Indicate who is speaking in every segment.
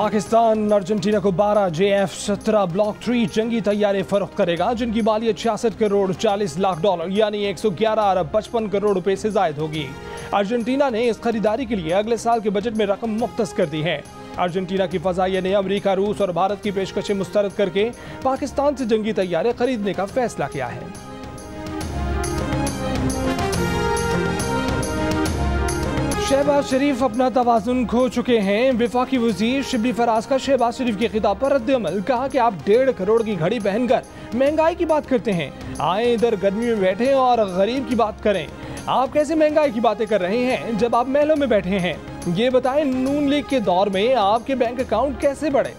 Speaker 1: Pakistan Argentina को 12 JF-17 block 3 जंगी तैयारे फरोख्त करेगा, जिनकी मालियत 66 करोड़ 40 लाख डॉलर यानी 111 अरब 55 करोड़ रुपए से जायद होगी। अर्जेंटीना ने इस खरीदारी के लिए अगले साल के बजट में रकम मुख्तस कर दी है। अर्जेंटीना की फजाइया ने अमेरिका, रूस और भारत की पेशकशें मुस्तरद करके पाकिस्तान से जंगी तैयारे खरीदने का फैसला किया है। शहबाज शरीफ अपना तवाज़ुन खो चुके हैं। वफाकी वज़ीर शिबली फराज का शहबाज शरीफ के खिताब पर रद्द-ए-अमल, कहा कि आप 1.5 करोड़ की घड़ी पहनकर महंगाई की बात करते हैं। आए इधर गर्मी में बैठे और गरीब की बात करें। आप कैसे महंगाई की बातें कर रहे हैं जब आप महलों में बैठे हैं? ये बताएं, नून लीग के दौर में आपके बैंक अकाउंट कैसे बढ़े?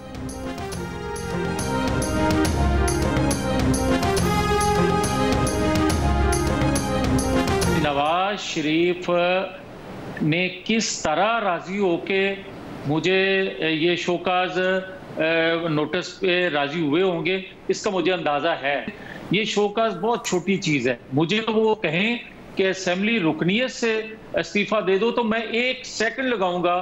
Speaker 2: नवाज शरीफ ने किस तरह राजी होके मुझे ये शोकाज नोटिस पे राजी हुए होंगे, इसका मुझे अंदाजा है। ये शोकाज बहुत छोटी चीज है। मुझे तो वो कहें कि असेंबली रुकनियत से इस्तीफा दे दो तो मैं 1 सेकंड लगाऊंगा।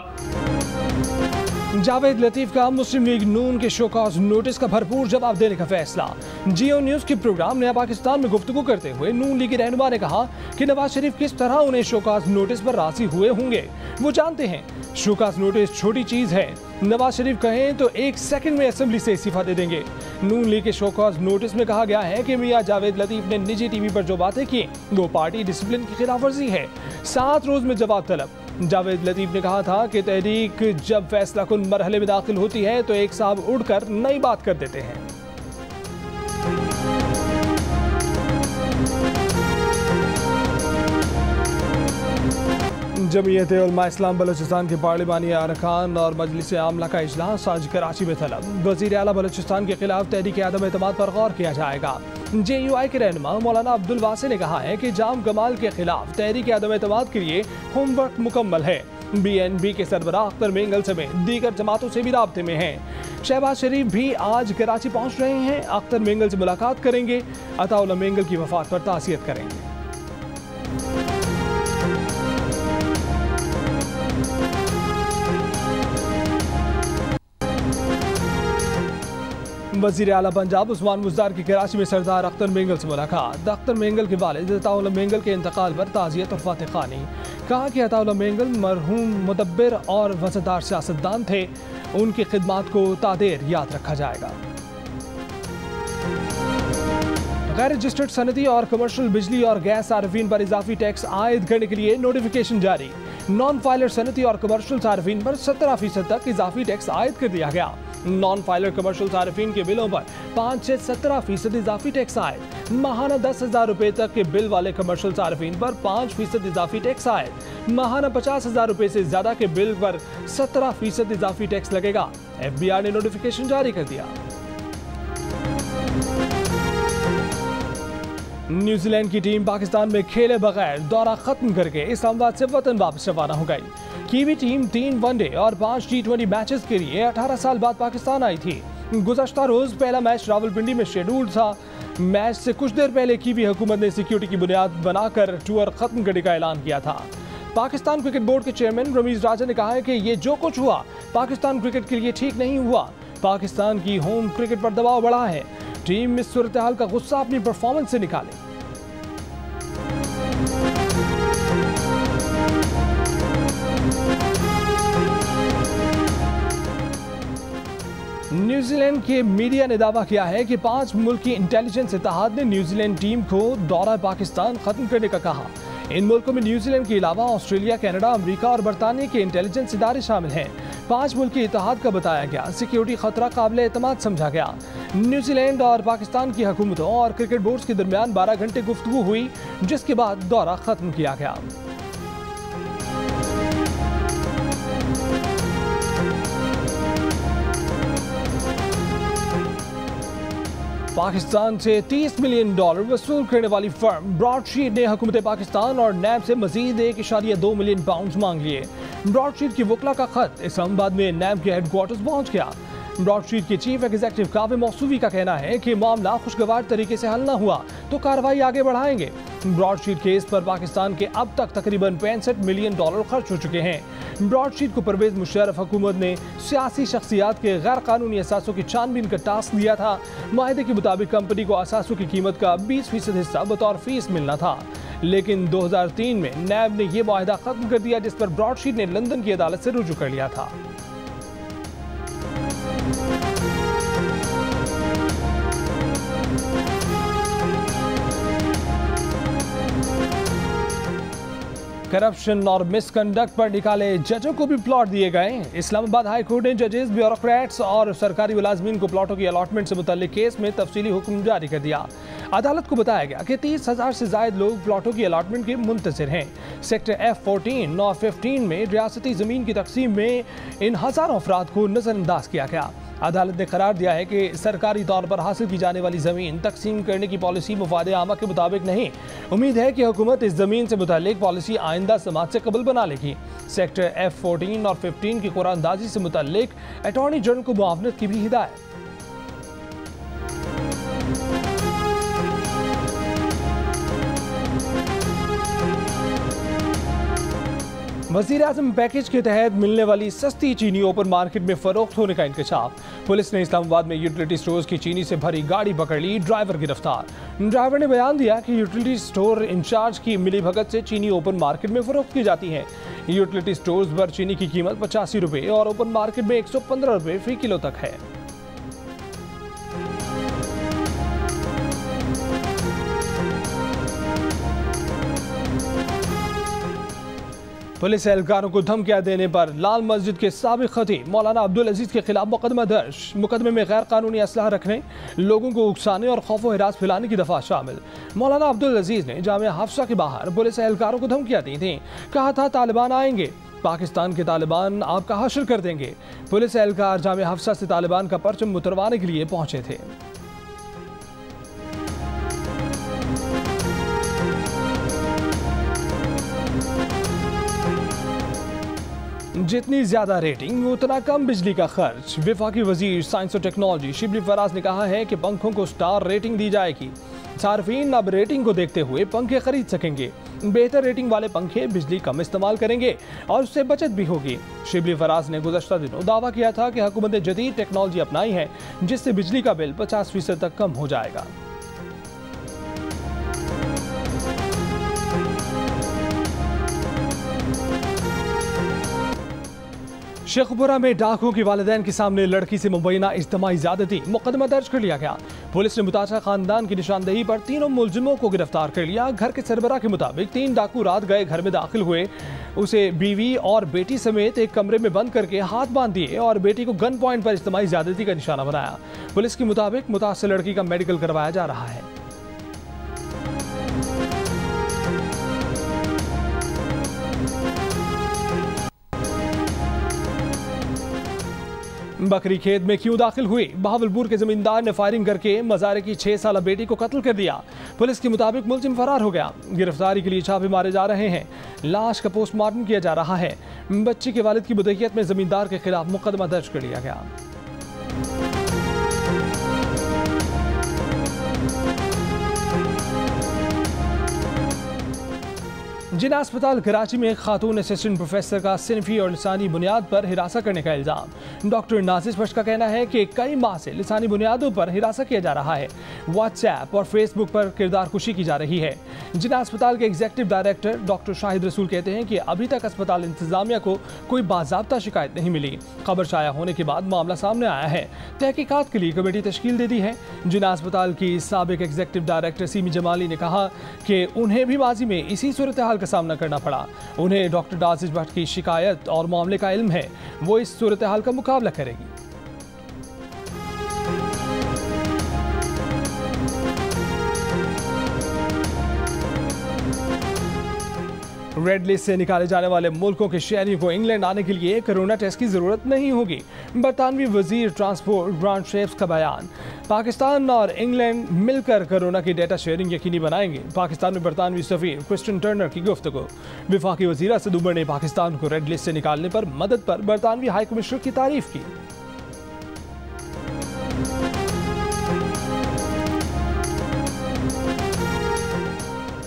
Speaker 1: जावेद लतीफ का मुस्लिम लीग नून के शोकाज नोटिस का भरपूर जवाब देने का फैसला। जियो न्यूज के प्रोग्राम नया पाकिस्तान में गुफ्तगू करते हुए नून लीग रहनुमा ने कहा कि नवाज शरीफ किस तरह उन्हें शोकाज नोटिस पर राजी हुए होंगे वो जानते हैं। शोकाज नोटिस छोटी चीज है। नवाज शरीफ कहें तो 1 सेकंड में असेंबली से इस्तीफा दे देंगे। नून लीग के शोकाज नोटिस में कहा गया है कि मियां जावेद लतीफ ने निजी टीवी पर जो बातें की वो पार्टी डिसिप्लिन की खिलाफ वर्जी है। 7 रोज में जवाब तलब। जावेद लतीफ ने कहा था कि तहरीक जब फैसला कुन मरहले में दाखिल होती है तो एक साहब उड़कर नई बात कर देते हैं। जमीयत उलमा इस्लाम बलूचिस्तान के पार्लिमानी अरकान और मजलिस आमला का इजलास आज कराची में तलब। वज़ीर आला बलूचिस्तान के खिलाफ तहरीक आदम एतमाद पर गौर किया जाएगा। JUI के रहनुमा मौलाना अब्दुल वासी ने कहा है कि जाम कमाल के खिलाफ तहरीक आदम एतमाद के लिए होमवर्क मुकम्मल है। BNB के सरबराह अख्तर मेंगल समेत दीगर जमातों से भी राब्ते में हैं। शहबाज शरीफ भी आज कराची पहुंच रहे हैं। अख्तर मेंगल से मुलाकात करेंगे। अताउल्लाह मेंगल की वफात पर ताज़ियत करेंगे। वज़ीर आला पंजाब उस्मान मुज़्दार की कराची में सरदार अख्तर मेंगल से मुलाकात। अख्तर मेंगल के वालिद अताउल्लाह मेंगल के इंतकाल पर ताज़ियत और फातिहानी। कहा कि अताउल्लाह मेंगल मरहूम मुदब्बिर और वज़नदार सियासतदान थे। उनकी खिदमात को तादेर याद रखा जाएगा। गैर रजिस्टर्ड सनती और कमर्शियल बिजली और गैस सार्फिन पर इजाफी टैक्स आयद करने के लिए नोटिफिकेशन जारी। नॉन फाइलर सनती और कमर्शियल सार्फिन पर 17% तक इजाफी टैक्स आयद कर दिया गया। नॉन फाइलर कमर्शियल सार्फिन के बिलों पर 5 से 17% इजाफी टैक्स आयद। माहाना 10,000 रुपए तक के बिल वाले कमर्शियल सार्फिन पर 5% इजाफी टैक्स आयद। माहाना 50,000 रुपए से ज्यादा के बिल पर 17% इजाफी टैक्स लगेगा। FBR ने नोटिफिकेशन जारी कर दिया। न्यूजीलैंड की टीम पाकिस्तान में खेले बगैर दौरा खत्म करके इस्लामाबाद से वतन वापस रवाना हो गई। कीवी टीम 3 वनडे और 5 T20 मैचेस के लिए 18 साल बाद पाकिस्तान आई थी। गुज़श्ता रोज पहला मैच रावलपिंडी में शेड्यूल था। मैच से कुछ देर पहले कीवी हुकूमत ने सिक्योरिटी की बुनियाद बनाकर टूर खत्म करने का ऐलान किया था। पाकिस्तान क्रिकेट बोर्ड के चेयरमैन रमीज राजा ने कहा है कि ये जो कुछ हुआ पाकिस्तान क्रिकेट के लिए ठीक नहीं हुआ। पाकिस्तान की होम क्रिकेट पर दबाव बढ़ा है। टीम इस सूरत हाल का गुस्सा अपनी परफॉर्मेंस से निकाले। न्यूजीलैंड के मीडिया ने दावा किया है कि 5 मुल्की इंटेलिजेंस इत्तेहाद ने न्यूजीलैंड टीम को दौरा पाकिस्तान खत्म करने का कहा। इन मुल्कों में न्यूजीलैंड के अलावा ऑस्ट्रेलिया, कनाडा, अमेरिका और बरतानिया के इंटेलिजेंस इदारे शामिल हैं। 5 मुल्की इत्तेहाद का बताया गया सिक्योरिटी खतरा काबिल एतमाद समझा गया। न्यूजीलैंड और पाकिस्तान की हुकूमतों और क्रिकेट बोर्ड्स के दरमियान 12 घंटे गुफ्तगू हुई, जिसके बाद दौरा खत्म किया गया। पाकिस्तान से $30 मिलियन वसूल करने वाली फर्म ब्रॉडशीट ने हुकूमत पाकिस्तान और नैब से मजीद 1.2 मिलियन पाउंड मांग लिए। ब्रॉडशीट की वकला का खत इस्लामाबाद में नैब के हेडक्वार्टर्स पहुंच गया। ब्रॉडशीट के चीफ एग्जीक्यूटिव काविम मौसूवी का कहना है कि मामला खुशगवार तरीके से हल न हुआ तो कार्रवाई आगे बढ़ाएंगे। ब्रॉडशीट केस पर पाकिस्तान के अब तक तकरीबन $65 मिलियन खर्च हो चुके हैं। ब्रॉडशीट को परवेज मुशर्रफ हुकूमत ने सियासी शख्सियात के गैर कानूनी असासों की छानबीन का टास्क दिया था। माहिदे के मुताबिक कंपनी को असासों की कीमत का 20% हिस्सा बतौर फीस मिलना था, लेकिन 2003 में नैब ने यह मुआहिदा खत्म कर दिया, जिस पर ब्रॉडशीट ने लंदन की अदालत से रुजू कर लिया था। करप्शन और मिसकंडक्ट पर निकाले जजों को भी प्लॉट दिए गए। इस्लामाबाद हाई कोर्ट ने जजेस, ब्यूरोक्रेट्स और सरकारी मुलाजमीन को प्लॉटों की अलॉटमेंट से मुतल्लिक केस में तफसीली हुक्म जारी कर दिया। अदालत को बताया गया कि 30,000 से ज्यादा लोग प्लॉटों की अलॉटमेंट के मुंतज़िर हैं। सेक्टर F14 और 15 में रियासती ज़मीन की तकसीम में इन हज़ारों अफराद को नज़रअंदाज किया गया। अदालत ने करार दिया है कि सरकारी तौर पर हासिल की जाने वाली ज़मीन तकसीम करने की पॉलिसी मुफाद आमा के मुताबिक नहीं। उम्मीद है कि हुकूमत इस ज़मीन से मुताल्लिक पॉलिसी आइंदा समाज से कबल बना लेगी। सेक्टर F14 और 15 की कुरानंदाजी से मुताल्लिक अटॉर्नी जनरल को मुआवनत की भी हिदायत। वज़ीर आज़म पैकेज के तहत मिलने वाली सस्ती चीनी ओपन मार्केट में फरोख्त होने का इंकशाफ। पुलिस ने इस्लामाबाद में यूटिलिटी स्टोर्स की चीनी से भरी गाड़ी पकड़ ली, ड्राइवर गिरफ्तार। ड्राइवर ने बयान दिया कि यूटिलिटी स्टोर इंचार्ज की मिलीभगत से चीनी ओपन मार्केट में फरोख्त की जाती है। यूटिलिटी स्टोर्स पर चीनी की कीमत 85 रुपये और ओपन मार्केट में 115 रुपये फी किलो तक है। पुलिस एहलकारों को धमकियां देने पर लाल मस्जिद के साबिक खतीब मौलाना अब्दुल अजीज के खिलाफ मुकदमा दर्ज। मुकदमे में गैर कानूनी असलहा रखने, लोगों को उकसाने और खौफ व हिरास फैलाने की दफा शामिल। मौलाना अब्दुल अजीज ने जामिया हफ्सा के बाहर पुलिस एहलकारों को धमकियां दी थीं। कहा था तालिबान आएंगे, पाकिस्तान के तालिबान आपका हश्र कर देंगे। पुलिस एहलकार जामिया हफ्सा से तालिबान का परचम उतरवाने के लिए पहुंचे थे। जितनी ज्यादा रेटिंग उतना कम बिजली का खर्च। वफाकी वजीर साइंस और टेक्नोलॉजी शिबली फराज ने कहा है कि पंखों को स्टार रेटिंग दी जाएगी। सार्फिन अब रेटिंग को देखते हुए पंखे खरीद सकेंगे। बेहतर रेटिंग वाले पंखे बिजली कम इस्तेमाल करेंगे और उससे बचत भी होगी। शिबली फराज ने गुज़श्ता दिनों दावा किया था कि हुकूमत ने जदीद टेक्नोलॉजी अपनाई है, जिससे बिजली का बिल 50% तक कम हो जाएगा। शेखपुरा में डाकुओं के वालिदैन के सामने लड़की से मुबैना इज्तिमाई ज़्यादती, मुकदमा दर्ज कर लिया गया। पुलिस ने मुतासरा खानदान की निशानदेही पर तीनों मुलजिमों को गिरफ्तार कर लिया। घर के सरबराह के मुताबिक 3 डाकू रात गए घर में दाखिल हुए, उसे बीवी और बेटी समेत एक कमरे में बंद करके हाथ बांध दिए और बेटी को गन पॉइंट पर इज्तिमाई ज़्यादती का निशाना बनाया। पुलिस के मुताबिक मुतासर लड़की का मेडिकल करवाया जा रहा है। बकरी खेत में क्यों दाखिल हुई? बहावलपुर के जमींदार ने फायरिंग करके मजारे की 6 साला बेटी को कत्ल कर दिया। पुलिस के मुताबिक मुलजिम फरार हो गया। गिरफ्तारी के लिए छापे मारे जा रहे हैं। लाश का पोस्टमार्टम किया जा रहा है। बच्ची के वालिद की मुद्दईयत में जमींदार के खिलाफ मुकदमा दर्ज कर लिया गया। जिना अस्पताल कराची में एक खातून असिस्टेंट प्रोफेसर का सिनफी और लिसानी बुनियाद पर हिरासत करने का इल्ज़ाम। डॉक्टर नाजिर बख्श का कहना है कि कई माह से लिसानी बुनियादों पर हिरासत किया जा रहा है। व्हाट्सएप और फेसबुक पर किरदार कुशी की जा रही है। जिना अस्पताल के एग्जीक्यूटिव डायरेक्टर डॉक्टर शाहिद रसूल कहते हैं कि अभी तक अस्पताल इंतजामिया को कोई बाज़ाब्ता शिकायत नहीं मिली। खबर शाया होने के बाद मामला सामने आया है। तहकीकात के लिए कमेटी तश्कील दे दी है। जिना अस्पताल की साबिक एग्जीक्यूटिव डायरेक्टर सीमी जमाली ने कहा कि उन्हें भी माजी में इसी सूरत हाल सामना करना पड़ा। उन्हें डॉक्टर नाजिर बख्श की शिकायत और मामले का इल्म है। वो इस सूरत हाल का मुकाबला करेगी। रेड लिस्ट से निकाले जाने वाले मुल्कों के शहरियों को इंग्लैंड आने के लिए कोरोना टेस्ट की जरूरत नहीं होगी। बरतानवी वजीर ट्रांसपोर्ट ग्रांट शेप्स का बयान। पाकिस्तान और इंग्लैंड मिलकर कोरोना की डेटा शेयरिंग यकीनी बनाएंगे। पाकिस्तान में बरतानवी सफीर क्रिस्टियन टर्नर की गुफ्तगू। विफाकी वजीर असद उमर ने पाकिस्तान को रेड लिस्ट से निकालने पर मदद पर बरतानवी हाई कमिश्नर की तारीफ की।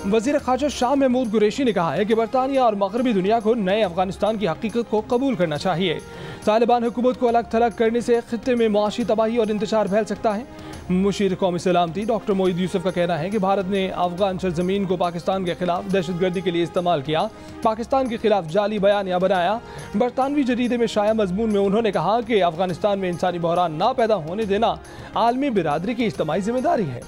Speaker 1: वज़ीर ख़ारजा शाह महमूद कुरैशी ने कहा है कि बरतानिया और मगरबी दुनिया को नए अफगानिस्तान की हकीकत को कबूल करना चाहिए। तालिबान हुकूमत को अलग थलग करने से खित्ते में मुआशी तबाही और इंतशार फैल सकता है। मुशीर कौमी सलामती डॉक्टर मोईद यूसुफ का कहना है कि भारत ने अफगान सरजमीन को पाकिस्तान के खिलाफ दहशतगर्दी के लिए इस्तेमाल किया, पाकिस्तान के खिलाफ जाली बयानिया बनाया। बरतानवी जरीदे में शाया मजमून में उन्होंने कहा कि अफगानिस्तान में इंसानी बहरान ना पैदा होने देना आलमी बिरादरी की इज्तिमाई जिम्मेदारी है।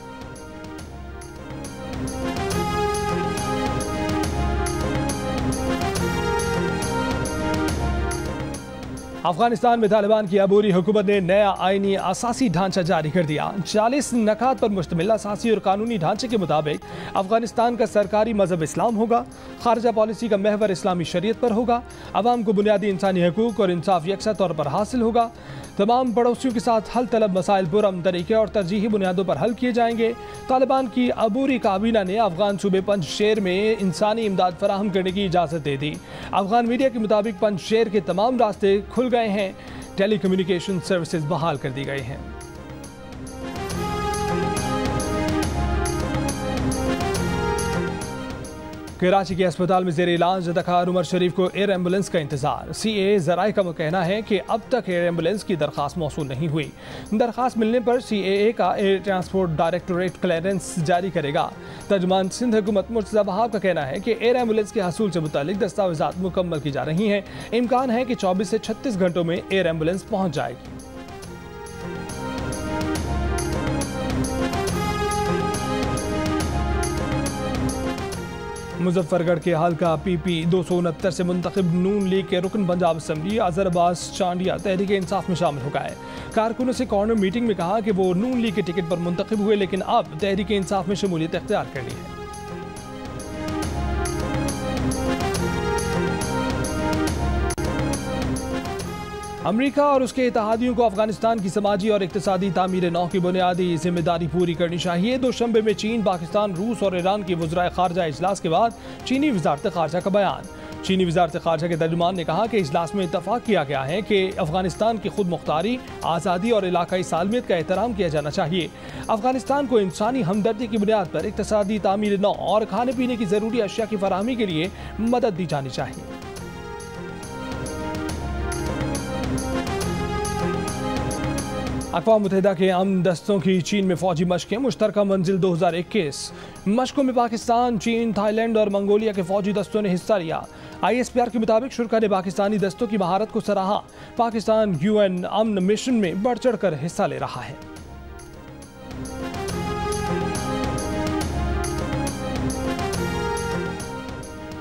Speaker 1: अफगानिस्तान में तालिबान की अबूरी हुकूमत ने नया आईनी असासी ढांचा जारी कर दिया। 40 नकात पर मुश्तमिल असासी और कानूनी ढांचे के मुताबिक अफगानिस्तान का सरकारी मजहब इस्लाम होगा, खारजा पॉलिसी का महवर इस्लामी शरीयत पर होगा, अवाम को बुनियादी इंसानी हकूक और इंसाफ यकसा तौर पर हासिल होगा, तमाम पड़ोसियों के साथ हल तलब मसाइल पुरअमन तरीके और तरजीही बुनियादों पर हल किए जाएंगे। तालिबान की अबूरी काबीना ने अफगान सूबे पंजशेर में इंसानी इमदाद फराहम करने की इजाज़त दे दी। अफगान मीडिया के मुताबिक पंजशेर के तमाम रास्ते खुल गए हैं, टेली कम्युनिकेशन सर्विसेज बहाल कर दी गई हैं। कराची के अस्पताल में ज़ेरे इलाज अदाकार उमर शरीफ को एयर एम्बुलेंस का इंतजार। CAA ज़राए का कहना है कि अब तक एयर एम्बुलेंस की दरख्वास्त मौसूल नहीं हुई। दरख्वास्त मिलने पर CAA का एयर ट्रांसपोर्ट डायरेक्टोरेट क्लियरेंस जारी करेगा। तर्जुमान सिंध हुकूमत मुर्तज़ा वहाब का कहना है कि एयर एम्बुलेंस के हसूल से मुतालिक दस्तावेज़ात मुकम्मल की जा रही हैं। इम्कान है कि 24 से 36 घंटों में एयर एम्बुलेंस पहुँच जाएगी। मुजफ्फरगढ़ के हल्का PP 269 से मुंतखब नून लीग के रुकन पंजाब असम्बली अजहर अब्बास चांडिया तहरीक इंसाफ में शामिल हो गए। कारकुनों से कॉर्नर मीटिंग में कहा कि वो नून लीग के टिकट पर मुंतखब हुए, लेकिन अब तहरीक इंसाफ में शमूलियत इख्तियार कर ली है। अमेरिका और उसके इत्तेहादियों को अफगानिस्तान की समाजी और इक्तिसादी तामीर नौ की बुनियादी जिम्मेदारी पूरी करनी चाहिए। दोशंबे में चीन, पाकिस्तान, रूस और ईरान की वज़राए खारजा इजलास के बाद चीनी वज़ारत खारजा का बयान। चीनी वज़ारत खारजा के तर्जुमान ने कहा कि इजलास में इत्तफाक किया गया है कि अफगानिस्तान की खुद मुख्तारी, आज़ादी और इलाकाई सालमियत का एहतराम किया जाना चाहिए। अफगानिस्तान को इंसानी हमदर्दी की बुनियाद पर इक्तिसादी तामीर नौ और खाने पीने की ज़रूरी अशिया की फराहमी के लिए मदद दी जानी चाहिए। अक़वाम मुत्तहिदा के अमन दस्तों की चीन में फौजी मशकें मुश्तरका मंजिल 2021। मशकों में पाकिस्तान, चीन, थाईलैंड और मंगोलिया के फौजी दस्तों ने हिस्सा लिया। ISPR के मुताबिक शुरा ने पाकिस्तानी दस्तों की महारत को सराहा। पाकिस्तान UN अमन मिशन में बढ़ चढ़ कर हिस्सा ले रहा है।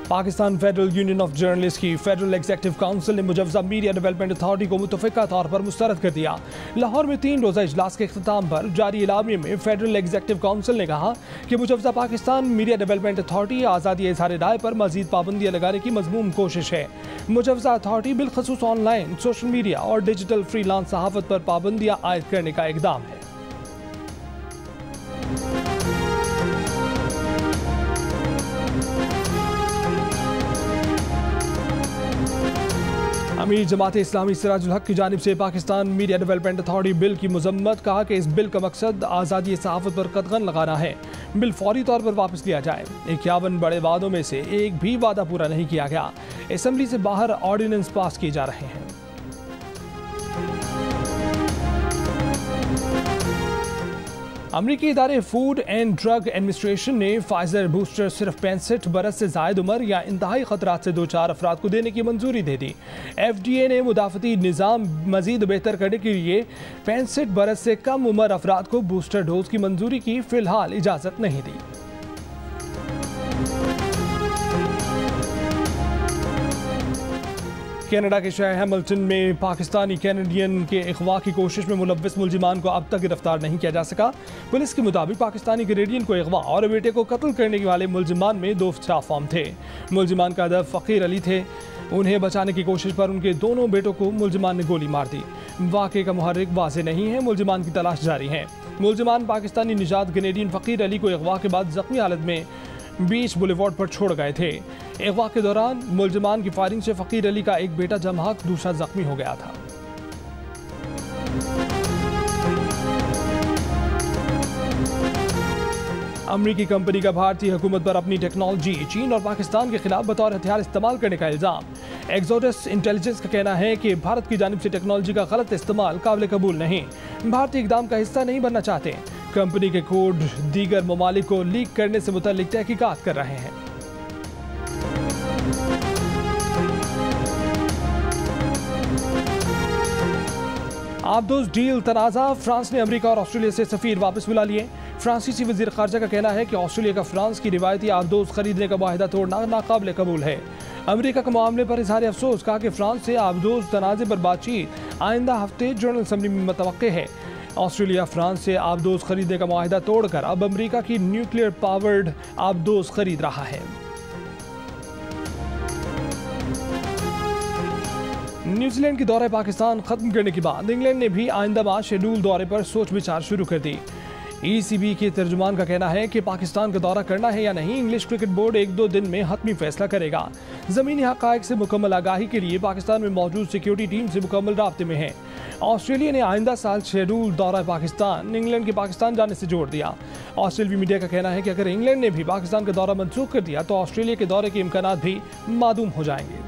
Speaker 1: Pakistan federal union of journalist की फेडरल एग्जीक्यूटिव काउंसिल ने मुजव्वज़ा मीडिया डेवलपमेंट अथॉरिटी को मुतफ़िक़ा तौर पर मुस्तरद कर दिया। लाहौर में 3 रोज़ा इजलास के इख्तिताम पर जारी इलामे में फेडरल एग्जीक्यूटिव काउंसिल ने कहा कि मुजव्वज़ा पाकिस्तान मीडिया डेवलपमेंट अथॉरिटी आज़ादी इज़हार राय पर मज़ीद पाबंदियाँ लगाने की मज़मूम कोशिश है। मुजव्वज़ा अथॉरिटी बिलखसूस ऑनलाइन, सोशल मीडिया और डिजिटल फ्रीलांस सहाफ़त पर पाबंदियाँ आयद करने का इक़दाम है। अमीर जमात इस्लामी सिराजुल हक की जानिब से Pakistan media development authority bill की मजम्मत। कहा कि इस बिल का मकसद आज़ादी सहाफ़त पर कदगन लगाना है। बिल फौरी तौर पर वापस लिया जाए। 51 बड़े वादों में से एक भी वादा पूरा नहीं किया गया। असेंबली से बाहर ऑर्डिनेंस पास किए जा रहे हैं। अमरीकी इदारे फूड एंड ड्रग एडमिनिस्ट्रेशन ने फाइजर बूस्टर सिर्फ 65 बरस से जायद उम्र या इंतहाई खतरात से 2-4 अफराद को देने की मंजूरी दे दी। FDA ने मुदाफ़ती निज़ाम मज़ीद बेहतर करने के लिए 65 बरस से कम उम्र अफराद को बूस्टर डोज की मंजूरी की फ़िलहाल इजाज़त नहीं दी। कनाडा के शहर हैमिल्टन में पाकिस्तानी कैनेडियन के अगवा की कोशिश में मुलव्वस मुलजिमान को अब तक गिरफ्तार नहीं किया जा सका। पुलिस के मुताबिक पाकिस्तानी कैनेडियन को अगवा और बेटे को कत्ल करने वाले मुलजिमान में 2 फार्म थे। मुलजिमान का हदफ फ़कीर अली थे। उन्हें बचाने की कोशिश पर उनके दोनों बेटों को मुलजिमान ने गोली मार दी। वाक़े का मुहर्रिक वाज़ेह नहीं है। मुलजिमान की तलाश जारी है। मुलजिमान पाकिस्तानी निजात कैनेडियन फ़कीर अली को अगवा के बाद जख्मी हालत में बीच बुलेवार्ड पर छोड़ गए थे। अगवा के दौरान मुलजिमान की फायरिंग से फ़कीर अली का एक बेटा जमहक दूसरा जख्मी हो गया था। अमेरिकी कंपनी का भारतीय हुकूमत पर अपनी टेक्नोलॉजी चीन और पाकिस्तान के खिलाफ बतौर हथियार इस्तेमाल करने का इल्जाम। एक्सोडस इंटेलिजेंस का कहना है कि भारत की जानिब से टेक्नोलॉजी का गलत इस्तेमाल काबिल कबूल नहीं, भारतीय इक़दाम का हिस्सा नहीं बनना चाहते। कंपनी के कोड दीगर ममालिक को लीक करने से मुतल्लिक तहकीकात कर रहे हैं। आबदोज डील तनाज़ा, फ्रांस ने अमेरिका और ऑस्ट्रेलिया से सफीर वापस बुला लिए। फ्रांसीसी वज़ीर ख़ारजा का कहना है कि ऑस्ट्रेलिया का फ्रांस की रिवायती आबदोज खरीदने का मुआहिदा तोड़ना नाकाबिल कबूल है। अमेरिका के मामले पर इज़हार अफसोस, कहा कि फ्रांस से आबदोज तनाज़े पर बातचीत आइंदा हफ्ते जनरल असम्बली में मुतवक्के है। ऑस्ट्रेलिया फ्रांस से आबदोज खरीदने का मुआहिदा तोड़कर अब अमेरिका की न्यूक्लियर पावर्ड आबदोज खरीद रहा है। न्यूजीलैंड की दौरे पाकिस्तान खत्म करने के बाद इंग्लैंड ने भी आइंदा माह शेड्यूल दौरे पर सोच विचार शुरू कर दी। ECB के तर्जुमान का कहना है कि पाकिस्तान का दौरा करना है या नहीं, इंग्लिश क्रिकेट बोर्ड 1-2 दिन में हतमी फैसला करेगा। ज़मीनी हक़ाइक़ से मुकम्मल आगाही के लिए पाकिस्तान में मौजूद सिक्योरिटी टीम से मुकम्मल राब्ते में है। ऑस्ट्रेलिया ने आइंदा साल शेड्यूल दौरा पाकिस्तान इंग्लैंड के पाकिस्तान जाने से जोड़ दिया। ऑस्ट्रेलियाई मीडिया का कहना है कि अगर इंग्लैंड ने भी पाकिस्तान का दौरा मनसूख कर दिया तो ऑस्ट्रेलिया के दौरे के इम्कानात भी मादूम हो जाएंगे।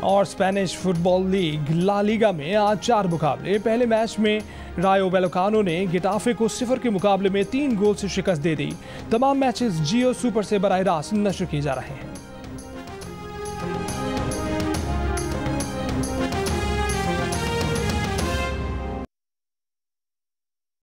Speaker 1: और Spanish football league La Liga में आज 4 मुकाबले। पहले मैच में रायो वैलोकानो ने गेटाफे को 0 के मुकाबले में 3 गोल से शिकस्त दे दी। तमाम मैचेस जियो सुपर से बराह रास्त नशर किए जा रहे हैं।